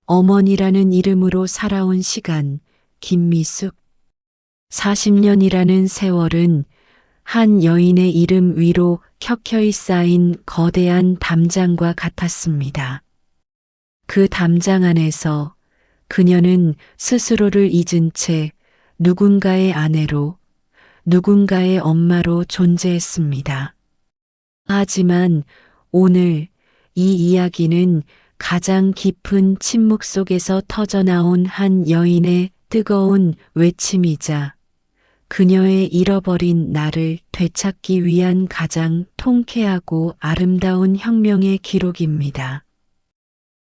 어머니라는 이름으로 살아온 시간, 김미숙. 40년이라는 세월은 한 여인의 이름 위로 켜켜이 쌓인 거대한 담장과 같았습니다. 그 담장 안에서 그녀는 스스로를 잊은 채 누군가의 아내로, 누군가의 엄마로 존재했습니다. 하지만 오늘 이 이야기는 가장 깊은 침묵 속에서 터져나온 한 여인의 뜨거운 외침이자 그녀의 잃어버린 나를 되찾기 위한 가장 통쾌하고 아름다운 혁명의 기록입니다.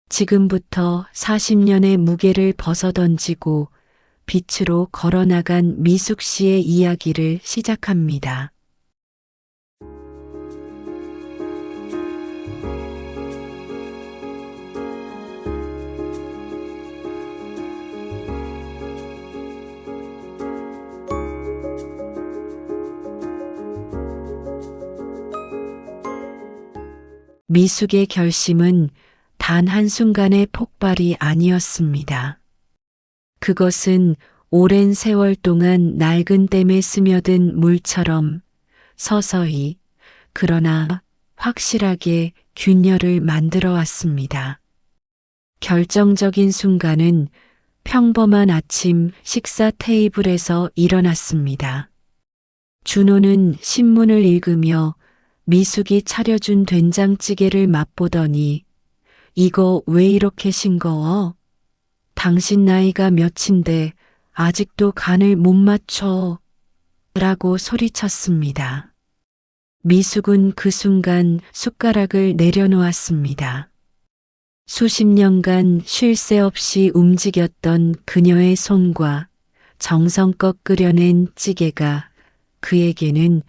지금부터 40년의 무게를 벗어던지고 빛으로 걸어나간 미숙 씨의 이야기를 시작합니다. 미숙의 결심은 단 한순간의 폭발이 아니었습니다. 그것은 오랜 세월 동안 낡은 댐에 스며든 물처럼 서서히 그러나 확실하게 균열을 만들어 왔습니다. 결정적인 순간은 평범한 아침 식사 테이블에서 일어났습니다. 준호는 신문을 읽으며 미숙이 차려준 된장찌개를 맛보더니 이거 왜 이렇게 싱거워? 당신 나이가 몇인데 아직도 간을 못 맞춰 라고 소리쳤습니다. 미숙은 그 순간 숟가락을 내려놓았습니다. 수십 년간 쉴 새 없이 움직였던 그녀의 손과 정성껏 끓여낸 찌개가 그에게는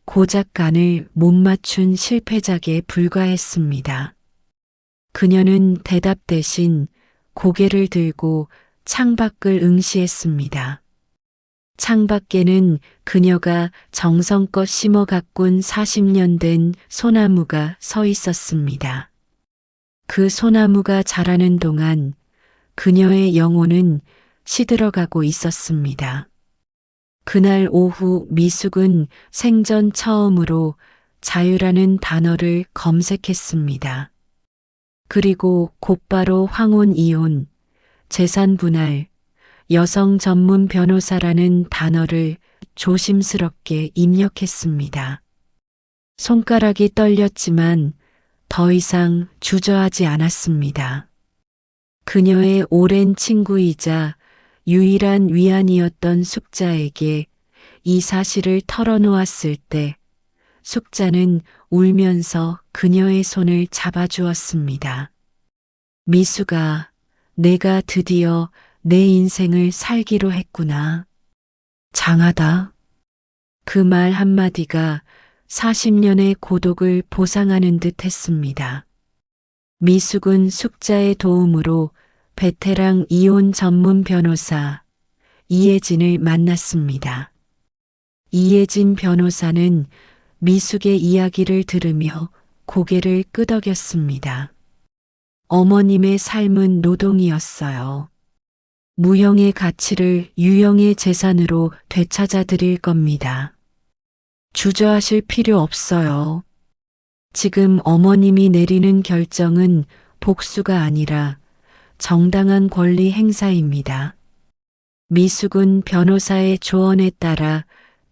고작 간을 못 맞춘 실패작에 불과했습니다. 그녀는 대답 대신 고개를 들고 창밖을 응시했습니다. 창밖에는 그녀가 정성껏 심어 가꾼 40년 된 소나무가 서 있었습니다. 그 소나무가 자라는 동안 그녀의 영혼은 시들어가고 있었습니다. 그날 오후 미숙은 생전 처음으로 자유라는 단어를 검색했습니다. 그리고 곧바로 황혼 이혼, 재산 분할, 여성 전문 변호사라는 단어를 조심스럽게 입력했습니다. 손가락이 떨렸지만 더 이상 주저하지 않았습니다. 그녀의 오랜 친구이자 유일한 위안이었던 숙자에게 이 사실을 털어놓았을 때 숙자는 울면서 그녀의 손을 잡아주었습니다. 미숙아, 내가 드디어 내 인생을 살기로 했구나. 장하다. 그 말 한마디가 40년의 고독을 보상하는 듯 했습니다. 미숙은 숙자의 도움으로 베테랑 이혼 전문 변호사 이혜진을 만났습니다. 이혜진 변호사는 미숙의 이야기를 들으며 고개를 끄덕였습니다. 어머님의 삶은 노동이었어요. 무형의 가치를 유형의 재산으로 되찾아 드릴 겁니다. 주저하실 필요 없어요. 지금 어머님이 내리는 결정은 복수가 아니라 정당한 권리 행사입니다. 미숙은 변호사의 조언에 따라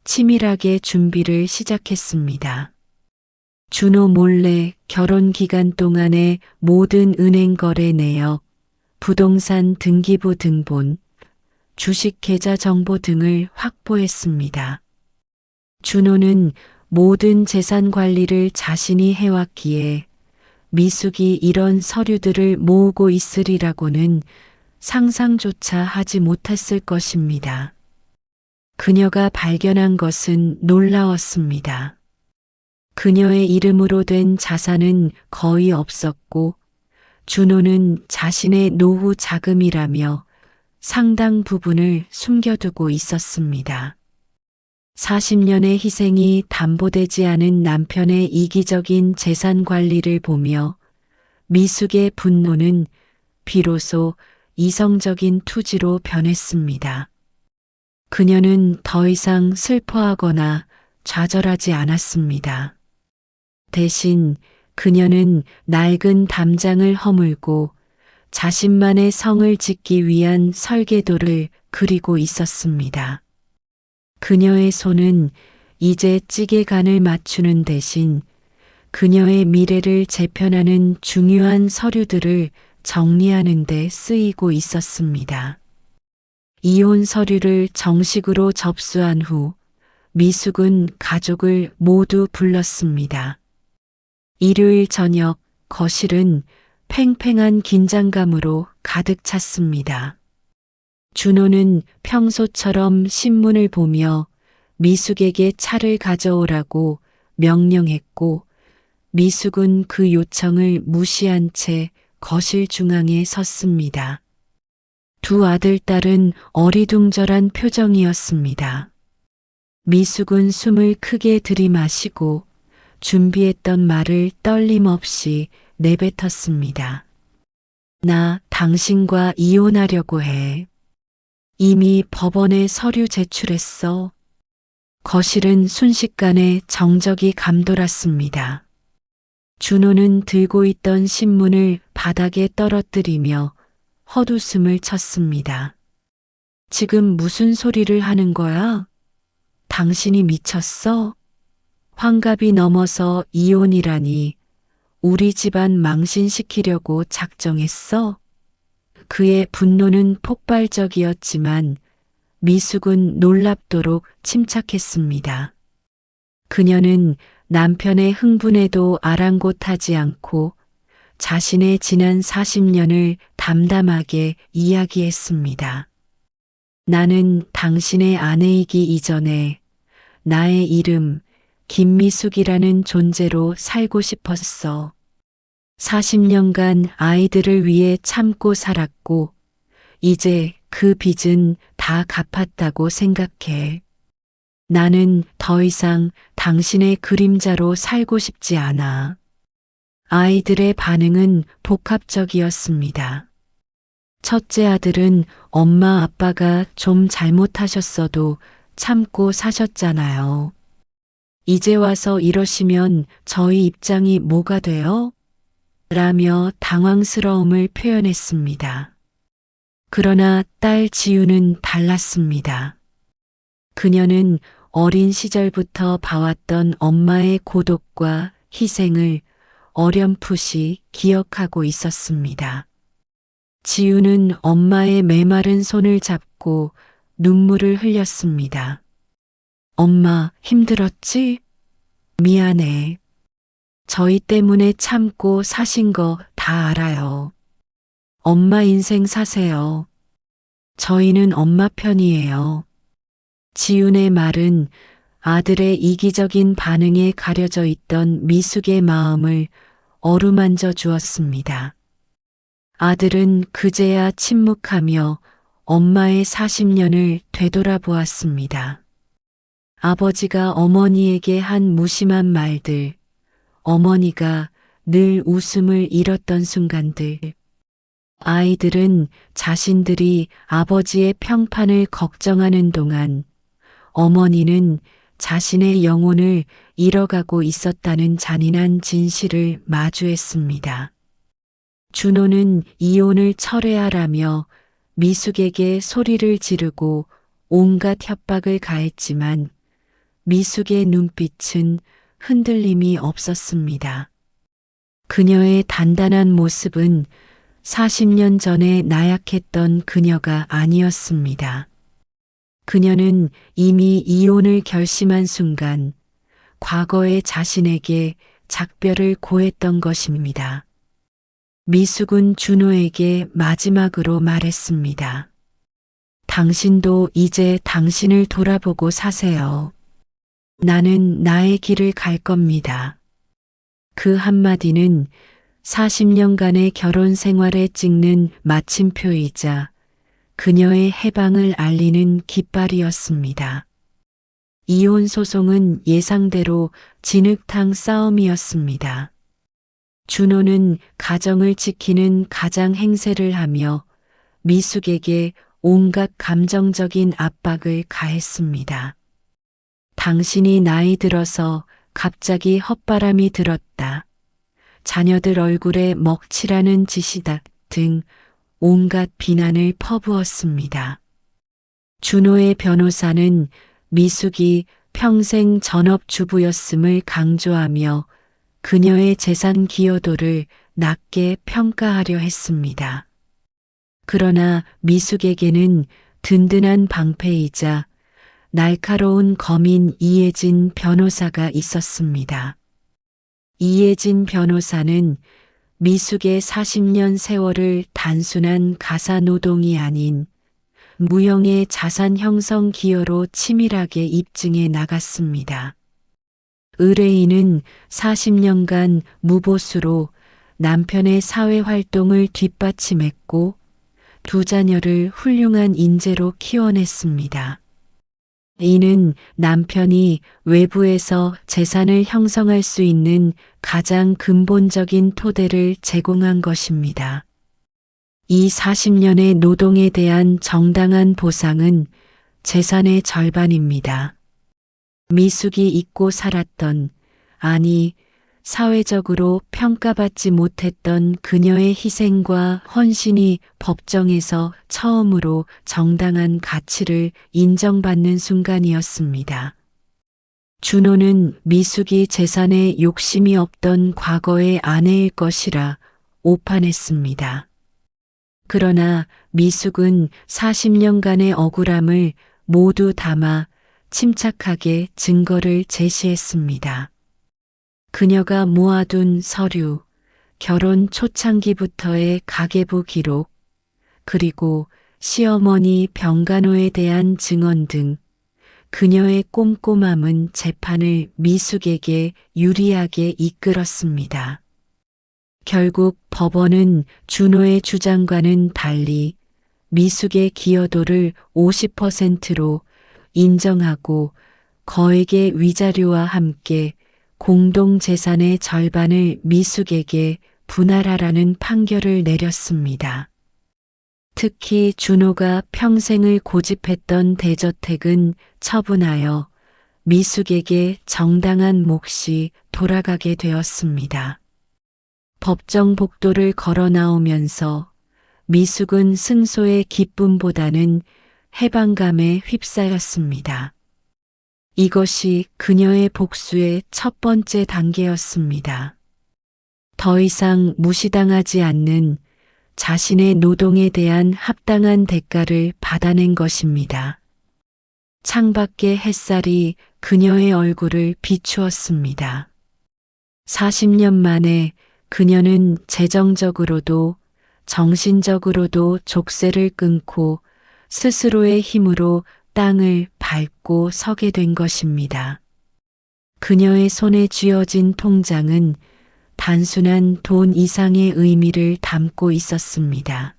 치밀하게 준비를 시작했습니다. 준호 몰래 결혼 기간 동안의 모든 은행 거래 내역, 부동산 등기부 등본, 주식 계좌 정보 등을 확보했습니다. 준호는 모든 재산 관리를 자신이 해왔기에 미숙이 이런 서류들을 모으고 있으리라고는 상상조차 하지 못했을 것입니다. 그녀가 발견한 것은 놀라웠습니다. 그녀의 이름으로 된 자산은 거의 없었고 준호는 자신의 노후 자금이라며 상당 부분을 숨겨두고 있었습니다. 40년의 희생이 담보되지 않은 남편의 이기적인 재산 관리를 보며 미숙의 분노는 비로소 이성적인 투지로 변했습니다. 그녀는 더 이상 슬퍼하거나 좌절하지 않았습니다. 대신 그녀는 낡은 담장을 허물고 자신만의 성을 짓기 위한 설계도를 그리고 있었습니다. 그녀의 손은 이제 찌개간을 맞추는 대신 그녀의 미래를 재편하는 중요한 서류들을 정리하는 데 쓰이고 있었습니다. 이혼 서류를 정식으로 접수한 후 미숙은 가족을 모두 불렀습니다. 일요일 저녁 거실은 팽팽한 긴장감으로 가득 찼습니다. 준호는 평소처럼 신문을 보며 미숙에게 차를 가져오라고 명령했고 미숙은 그 요청을 무시한 채 거실 중앙에 섰습니다. 두 아들, 딸은 어리둥절한 표정이었습니다. 미숙은 숨을 크게 들이마시고 준비했던 말을 떨림 없이 내뱉었습니다. 나 당신과 이혼하려고 해. 이미 법원에 서류 제출했어. 거실은 순식간에 정적이 감돌았습니다. 준호는 들고 있던 신문을 바닥에 떨어뜨리며 헛웃음을 쳤습니다. 지금 무슨 소리를 하는 거야? 당신이 미쳤어? 환갑이 넘어서 이혼이라니 우리 집안 망신시키려고 작정했어? 그의 분노는 폭발적이었지만 미숙은 놀랍도록 침착했습니다. 그녀는 남편의 흥분에도 아랑곳하지 않고 자신의 지난 40년을 담담하게 이야기했습니다. 나는 당신의 아내이기 이전에 나의 이름 김미숙이라는 존재로 살고 싶었어. 40년간 아이들을 위해 참고 살았고 이제 그 빚은 다 갚았다고 생각해. 나는 더 이상 당신의 그림자로 살고 싶지 않아. 아이들의 반응은 복합적이었습니다. 첫째 아들은 엄마 아빠가 좀 잘못하셨어도 참고 사셨잖아요. 이제 와서 이러시면 저희 입장이 뭐가 돼요? 라며 당황스러움을 표현했습니다. 그러나 딸 지우는 달랐습니다. 그녀는 어린 시절부터 봐왔던 엄마의 고독과 희생을 어렴풋이 기억하고 있었습니다. 지우는 엄마의 메마른 손을 잡고 눈물을 흘렸습니다. 엄마, 힘들었지? 미안해. 저희 때문에 참고 사신 거 다 알아요. 엄마 인생 사세요. 저희는 엄마 편이에요. 지훈의 말은 아들의 이기적인 반응에 가려져 있던 미숙의 마음을 어루만져 주었습니다. 아들은 그제야 침묵하며 엄마의 40년을 되돌아보았습니다. 아버지가 어머니에게 한 무심한 말들, 어머니가 늘 웃음을 잃었던 순간들, 아이들은 자신들이 아버지의 평판을 걱정하는 동안 어머니는 자신의 영혼을 잃어가고 있었다는 잔인한 진실을 마주했습니다. 준호는 이혼을 철회하라며 미숙에게 소리를 지르고 온갖 협박을 가했지만 미숙의 눈빛은 흔들림이 없었습니다. 그녀의 단단한 모습은 40년 전에 나약했던 그녀가 아니었습니다. 그녀는 이미 이혼을 결심한 순간 과거의 자신에게 작별을 고했던 것입니다. 미숙은 준호에게 마지막으로 말했습니다. 당신도 이제 당신을 돌아보고 사세요. 나는 나의 길을 갈 겁니다. 그 한마디는 40년간의 결혼 생활에 찍는 마침표이자 그녀의 해방을 알리는 깃발이었습니다. 이혼 소송은 예상대로 진흙탕 싸움이었습니다. 준호는 가정을 지키는 가장 행세를 하며 미숙에게 온갖 감정적인 압박을 가했습니다. 당신이 나이 들어서 갑자기 헛바람이 들었다. 자녀들 얼굴에 먹칠하는 짓이다 등 온갖 비난을 퍼부었습니다. 준호의 변호사는 미숙이 평생 전업주부였음을 강조하며 그녀의 재산 기여도를 낮게 평가하려 했습니다. 그러나 미숙에게는 든든한 방패이자 날카로운 검인 이혜진 변호사가 있었습니다. 이혜진 변호사는 미숙의 40년 세월을 단순한 가사 노동이 아닌 무형의 자산 형성 기여로 치밀하게 입증해 나갔습니다. 의뢰인은 40년간 무보수로 남편의 사회활동을 뒷받침했고 두 자녀를 훌륭한 인재로 키워냈습니다. 이는 남편이 외부에서 재산을 형성할 수 있는 가장 근본적인 토대를 제공한 것입니다. 이 40년의 노동에 대한 정당한 보상은 재산의 절반입니다. 미숙이 잊고 살았던, 아니, 사회적으로 평가받지 못했던 그녀의 희생과 헌신이 법정에서 처음으로 정당한 가치를 인정받는 순간이었습니다. 준호는 미숙이 재산에 욕심이 없던 과거의 아내일 것이라 오판했습니다. 그러나 미숙은 40년간의 억울함을 모두 담아 침착하게 증거를 제시했습니다. 그녀가 모아둔 서류, 결혼 초창기부터의 가계부 기록, 그리고 시어머니 병간호에 대한 증언 등 그녀의 꼼꼼함은 재판을 미숙에게 유리하게 이끌었습니다. 결국 법원은 준호의 주장과는 달리 미숙의 기여도를 50%로 인정하고 거액의 위자료와 함께 공동재산의 절반을 미숙에게 분할하라는 판결을 내렸습니다. 특히 준호가 평생을 고집했던 대저택은 처분하여 미숙에게 정당한 몫이 돌아가게 되었습니다. 법정 복도를 걸어 나오면서 미숙은 승소의 기쁨보다는 해방감에 휩싸였습니다. 이것이 그녀의 복수의 첫 번째 단계였습니다. 더 이상 무시당하지 않는 자신의 노동에 대한 합당한 대가를 받아낸 것입니다. 창밖의 햇살이 그녀의 얼굴을 비추었습니다. 40년 만에 그녀는 재정적으로도 정신적으로도 족쇄를 끊고 스스로의 힘으로 땅을 밟고 서게 된 것입니다. 그녀의 손에 쥐어진 통장은 단순한 돈 이상의 의미를 담고 있었습니다.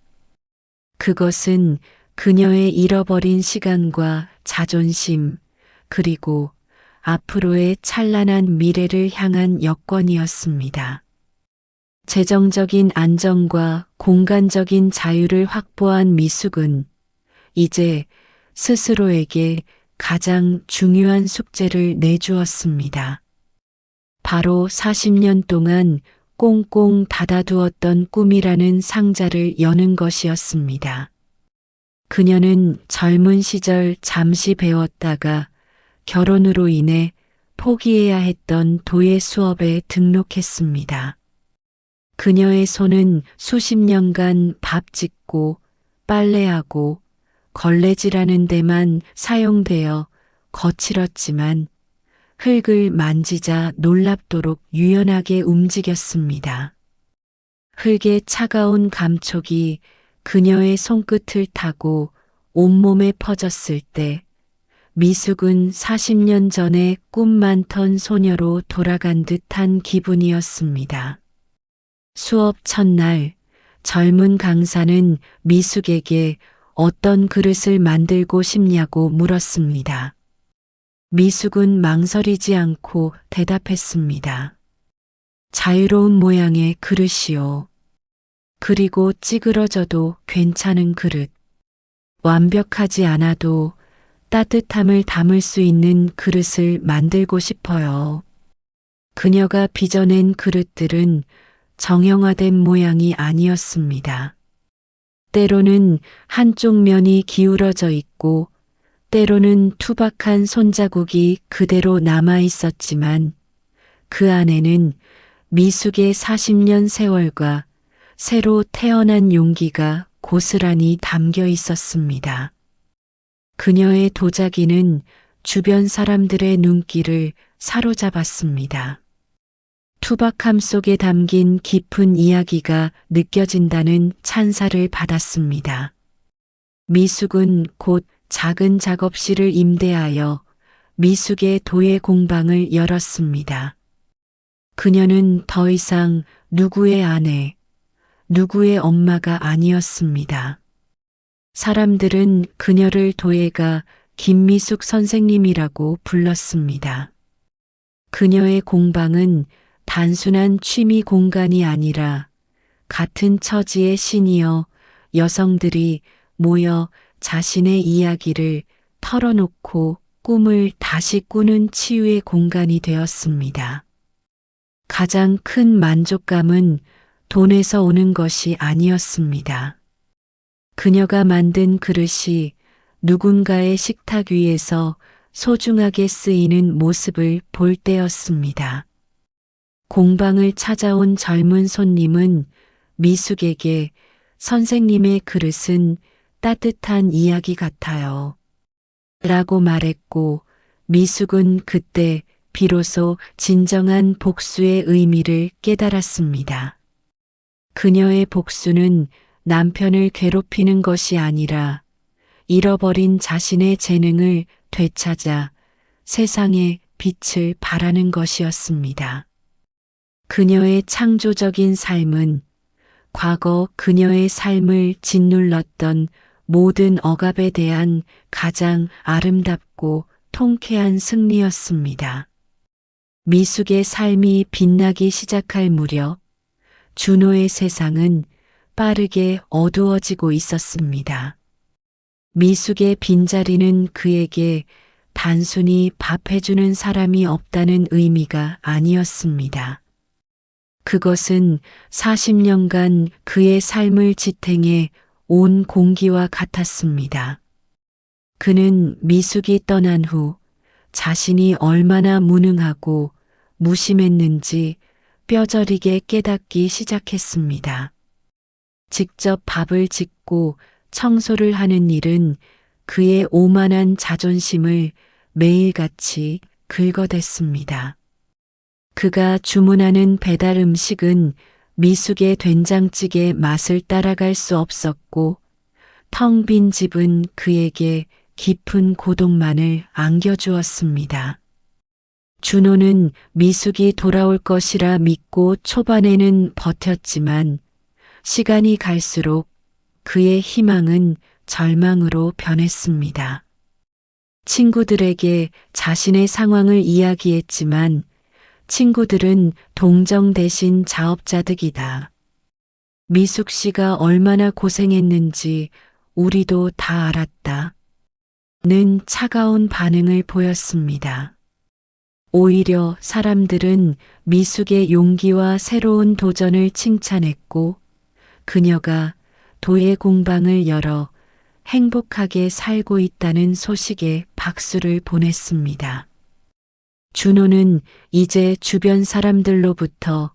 그것은 그녀의 잃어버린 시간과 자존심, 그리고 앞으로의 찬란한 미래를 향한 여권이었습니다. 재정적인 안정과 공간적인 자유를 확보한 미숙은 이제 스스로에게 가장 중요한 숙제를 내주었습니다. 바로 40년 동안 꽁꽁 닫아두었던 꿈이라는 상자를 여는 것이었습니다. 그녀는 젊은 시절 잠시 배웠다가 결혼으로 인해 포기해야 했던 도예 수업에 등록했습니다. 그녀의 손은 수십 년간 밥 짓고 빨래하고 걸레질하는 데만 사용되어 거칠었지만 흙을 만지자 놀랍도록 유연하게 움직였습니다. 흙의 차가운 감촉이 그녀의 손끝을 타고 온몸에 퍼졌을 때 미숙은 40년 전에 꿈 많던 소녀로 돌아간 듯한 기분이었습니다. 수업 첫날 젊은 강사는 미숙에게 어떤 그릇을 만들고 싶냐고 물었습니다. 미숙은 망설이지 않고 대답했습니다. 자유로운 모양의 그릇이요. 그리고 찌그러져도 괜찮은 그릇. 완벽하지 않아도 따뜻함을 담을 수 있는 그릇을 만들고 싶어요. 그녀가 빚어낸 그릇들은 정형화된 모양이 아니었습니다. 때로는 한쪽 면이 기울어져 있고 때로는 투박한 손자국이 그대로 남아 있었지만 그 안에는 미숙의 40년 세월과 새로 태어난 용기가 고스란히 담겨 있었습니다. 그녀의 도자기는 주변 사람들의 눈길을 사로잡았습니다. 투박함 속에 담긴 깊은 이야기가 느껴진다는 찬사를 받았습니다. 미숙은 곧 작은 작업실을 임대하여 미숙의 도예 공방을 열었습니다. 그녀는 더 이상 누구의 아내, 누구의 엄마가 아니었습니다. 사람들은 그녀를 도예가 김미숙 선생님이라고 불렀습니다. 그녀의 공방은 단순한 취미 공간이 아니라 같은 처지의 시니어 여성들이 모여 자신의 이야기를 털어놓고 꿈을 다시 꾸는 치유의 공간이 되었습니다. 가장 큰 만족감은 돈에서 오는 것이 아니었습니다. 그녀가 만든 그릇이 누군가의 식탁 위에서 소중하게 쓰이는 모습을 볼 때였습니다. 공방을 찾아온 젊은 손님은 미숙에게 선생님의 그릇은 따뜻한 이야기 같아요. 라고 말했고 미숙은 그때 비로소 진정한 복수의 의미를 깨달았습니다. 그녀의 복수는 남편을 괴롭히는 것이 아니라 잃어버린 자신의 재능을 되찾아 세상에 빛을 발하는 것이었습니다. 그녀의 창조적인 삶은 과거 그녀의 삶을 짓눌렀던 모든 억압에 대한 가장 아름답고 통쾌한 승리였습니다. 미숙의 삶이 빛나기 시작할 무렵 준호의 세상은 빠르게 어두워지고 있었습니다. 미숙의 빈자리는 그에게 단순히 밥 해주는 사람이 없다는 의미가 아니었습니다. 그것은 40년간 그의 삶을 지탱해 온 공기와 같았습니다. 그는 미숙이 떠난 후 자신이 얼마나 무능하고 무심했는지 뼈저리게 깨닫기 시작했습니다. 직접 밥을 짓고 청소를 하는 일은 그의 오만한 자존심을 매일같이 긁어댔습니다. 그가 주문하는 배달 음식은 미숙의 된장찌개 맛을 따라갈 수 없었고 텅 빈 집은 그에게 깊은 고독만을 안겨주었습니다. 준호는 미숙이 돌아올 것이라 믿고 초반에는 버텼지만 시간이 갈수록 그의 희망은 절망으로 변했습니다. 친구들에게 자신의 상황을 이야기했지만 친구들은 동정 대신 자업자득이다. 미숙 씨가 얼마나 고생했는지 우리도 다 알았다. 는 차가운 반응을 보였습니다. 오히려 사람들은 미숙의 용기와 새로운 도전을 칭찬했고 그녀가 도예 공방을 열어 행복하게 살고 있다는 소식에 박수를 보냈습니다. 준호는 이제 주변 사람들로부터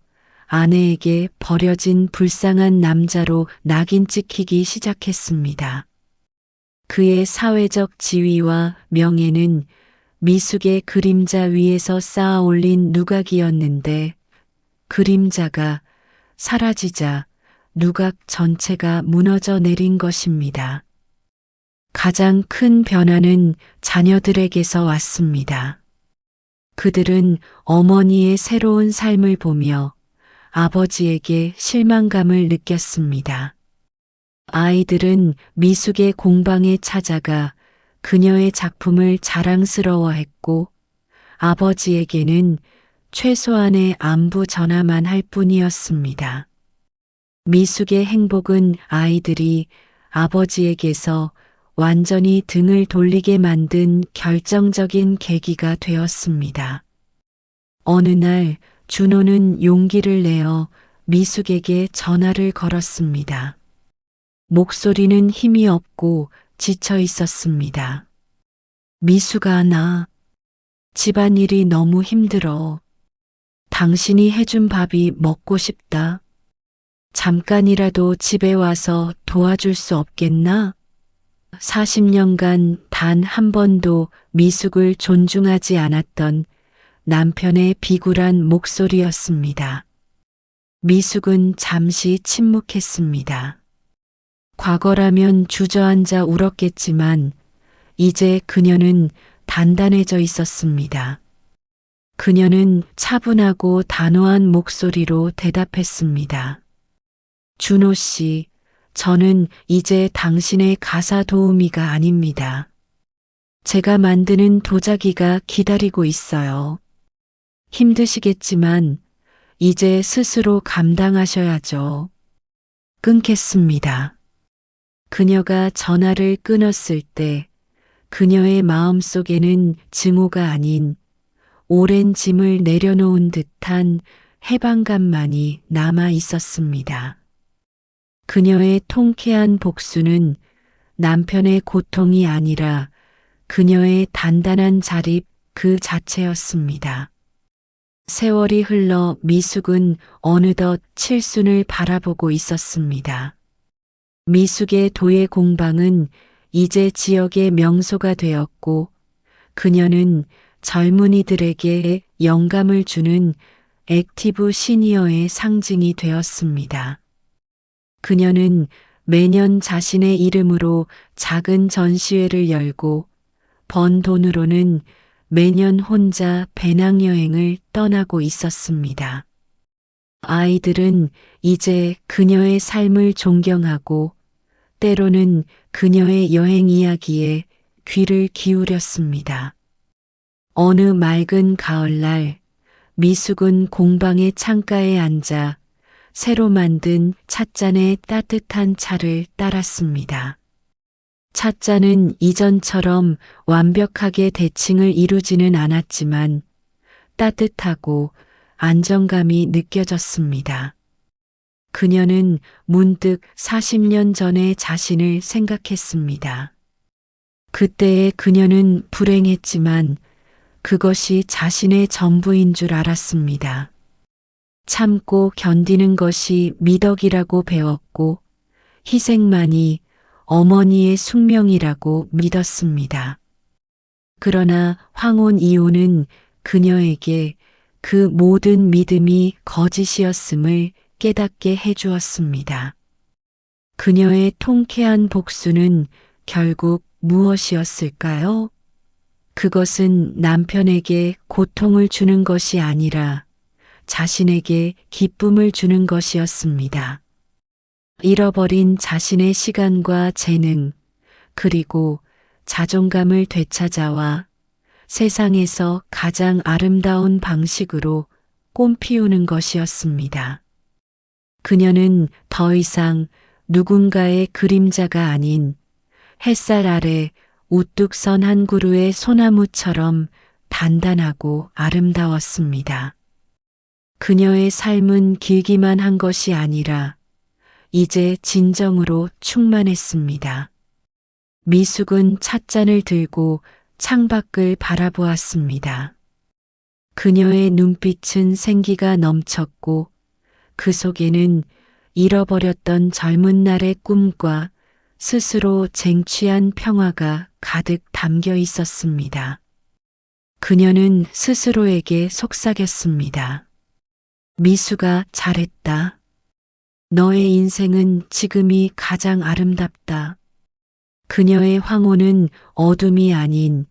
아내에게 버려진 불쌍한 남자로 낙인 찍히기 시작했습니다. 그의 사회적 지위와 명예는 미숙의 그림자 위에서 쌓아 올린 누각이었는데 그림자가 사라지자 누각 전체가 무너져 내린 것입니다. 가장 큰 변화는 자녀들에게서 왔습니다. 그들은 어머니의 새로운 삶을 보며 아버지에게 실망감을 느꼈습니다. 아이들은 미숙의 공방에 찾아가 그녀의 작품을 자랑스러워했고 아버지에게는 최소한의 안부 전화만 할 뿐이었습니다. 미숙의 행복은 아이들이 아버지에게서 완전히 등을 돌리게 만든 결정적인 계기가 되었습니다. 어느 날 준호는 용기를 내어 미숙에게 전화를 걸었습니다. 목소리는 힘이 없고 지쳐 있었습니다. 미숙아, 나 집안일이 너무 힘들어. 당신이 해준 밥이 먹고 싶다. 잠깐이라도 집에 와서 도와줄 수 없겠나? 40년간 단 한 번도 미숙을 존중하지 않았던 남편의 비굴한 목소리였습니다. 미숙은 잠시 침묵했습니다. 과거라면 주저앉아 울었겠지만 이제 그녀는 단단해져 있었습니다. 그녀는 차분하고 단호한 목소리로 대답했습니다. 준호 씨, 저는 이제 당신의 가사 도우미가 아닙니다. 제가 만드는 도자기가 기다리고 있어요. 힘드시겠지만 이제 스스로 감당하셔야죠. 끊겠습니다. 그녀가 전화를 끊었을 때 그녀의 마음속에는 증오가 아닌 오랜 짐을 내려놓은 듯한 해방감만이 남아 있었습니다. 그녀의 통쾌한 복수는 남편의 고통이 아니라 그녀의 단단한 자립 그 자체였습니다. 세월이 흘러 미숙은 어느덧 칠순을 바라보고 있었습니다. 미숙의 도예 공방은 이제 지역의 명소가 되었고 그녀는 젊은이들에게 영감을 주는 액티브 시니어의 상징이 되었습니다. 그녀는 매년 자신의 이름으로 작은 전시회를 열고 번 돈으로는 매년 혼자 배낭여행을 떠나고 있었습니다. 아이들은 이제 그녀의 삶을 존경하고 때로는 그녀의 여행 이야기에 귀를 기울였습니다. 어느 맑은 가을날 미숙은 공방의 창가에 앉아 새로 만든 찻잔에 따뜻한 차를 따랐습니다. 찻잔은 이전처럼 완벽하게 대칭을 이루지는 않았지만 따뜻하고 안정감이 느껴졌습니다. 그녀는 문득 40년 전의 자신을 생각했습니다. 그때의 그녀는 불행했지만 그것이 자신의 전부인 줄 알았습니다. 참고 견디는 것이 미덕이라고 배웠고 희생만이 어머니의 숙명이라고 믿었습니다. 그러나 황혼 이혼은 그녀에게 그 모든 믿음이 거짓이었음을 깨닫게 해주었습니다. 그녀의 통쾌한 복수는 결국 무엇이었을까요? 그것은 남편에게 고통을 주는 것이 아니라 자신에게 기쁨을 주는 것이었습니다. 잃어버린 자신의 시간과 재능, 그리고 자존감을 되찾아와 세상에서 가장 아름다운 방식으로 꽃 피우는 것이었습니다. 그녀는 더 이상 누군가의 그림자가 아닌 햇살 아래 우뚝 선 한 그루의 소나무처럼 단단하고 아름다웠습니다. 그녀의 삶은 길기만 한 것이 아니라 이제 진정으로 충만했습니다. 미숙은 찻잔을 들고 창밖을 바라보았습니다. 그녀의 눈빛은 생기가 넘쳤고 그 속에는 잃어버렸던 젊은 날의 꿈과 스스로 쟁취한 평화가 가득 담겨 있었습니다. 그녀는 스스로에게 속삭였습니다. 미숙아, 잘했다. 너의 인생은 지금이 가장 아름답다. 그녀의 황혼은 어둠이 아닌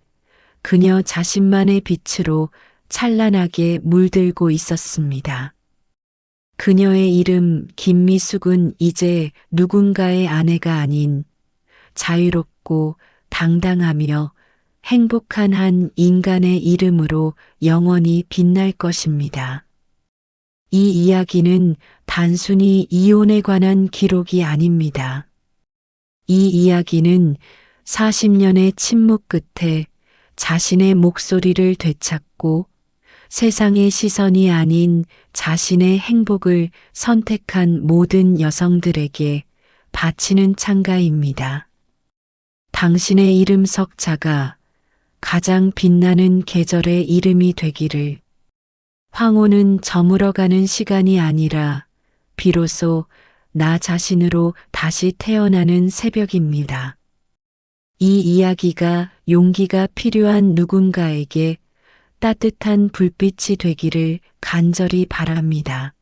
그녀 자신만의 빛으로 찬란하게 물들고 있었습니다. 그녀의 이름 김미숙은 이제 누군가의 아내가 아닌 자유롭고 당당하며 행복한 한 인간의 이름으로 영원히 빛날 것입니다. 이 이야기는 단순히 이혼에 관한 기록이 아닙니다. 이 이야기는 40년의 침묵 끝에 자신의 목소리를 되찾고 세상의 시선이 아닌 자신의 행복을 선택한 모든 여성들에게 바치는 찬가입니다. 당신의 이름 석자가 가장 빛나는 계절의 이름이 되기를. 황혼은 저물어가는 시간이 아니라 비로소 나 자신으로 다시 태어나는 새벽입니다. 이 이야기가 용기가 필요한 누군가에게 따뜻한 불빛이 되기를 간절히 바랍니다.